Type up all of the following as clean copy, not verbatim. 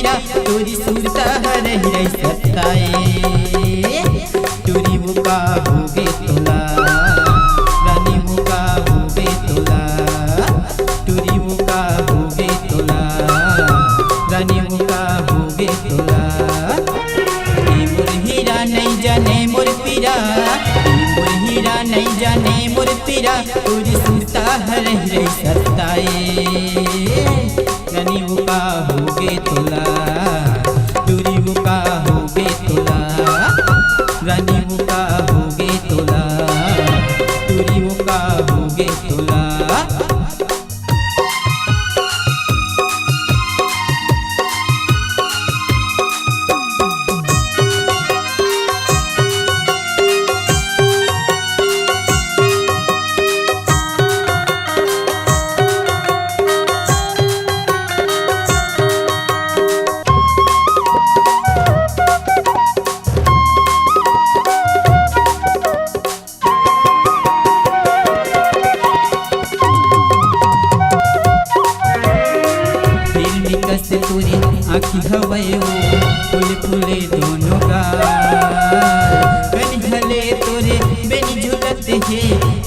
पीरा तोरी सुरता हर हिरै सताए टूरी मुका होगे तोला रानी मुका होगे तोला टूरी मुका होगे तोला रानी मुका होगे तोला मोर हीरा नहीं जाने मोर पीरा मोर हीरा नहीं जाने मोर पीरा तोरी सुरता हर हिरै सताए रानी मुका होगे तोला टूरी मुका होगे तोला रानी मुका होगे तोला टूरी मुका होगे तोला तोरी आँखी हवयो फूल फूले दोनों गाल कन झले तोरे बेनी झुलत हे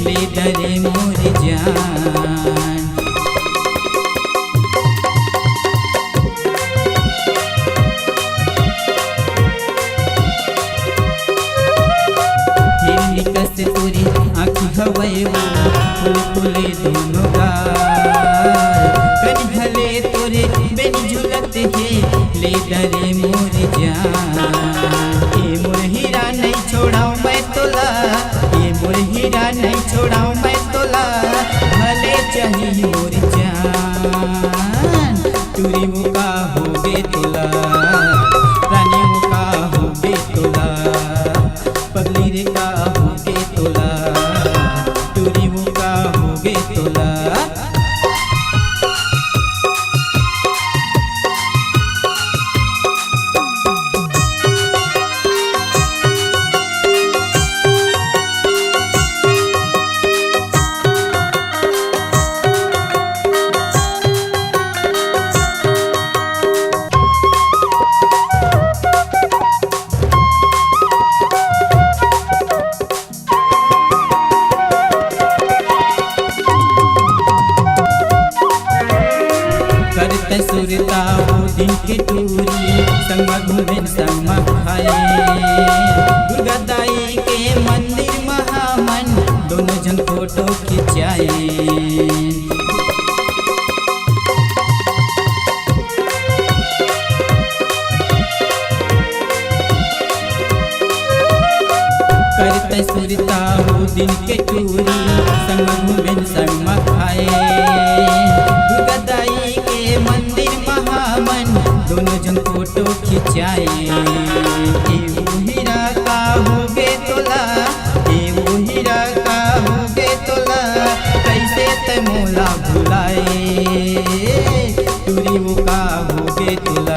ले डरे मोर जान हिरनी कस तोरी आँखी हवयो फूल फूले दोनों गाल कन झले तोरे बेनी झुलत हे ले डरे मोर जान ये मोर हीरा नहीं छोड़ाऊं मैं तोला ये मोर हीरा नहीं छोड़ाऊं मैं तोला भले चाहिए मोर जान टूरी मुका होगे तोला रानी मुका होगे तोला पगली रे का होगे तोला टूरी मुका होगे तोला सुरता वो दिन के टूरी संगमा घूमे संगमा खाए दुर्गा दाई के मंदिर महामन दोनों जन फोटो खिंचाए करते सुरता वो दिन के टूरी संगमा घूमे संगमा खाए दुर्गा दाई के मंदिर महामन दोनों जन फोटो खिंचाए वो हीरा का होगे तोला वो हीरा का होगे तोला कैसे ते मोला भुलाए टूरी वो का होगे तोला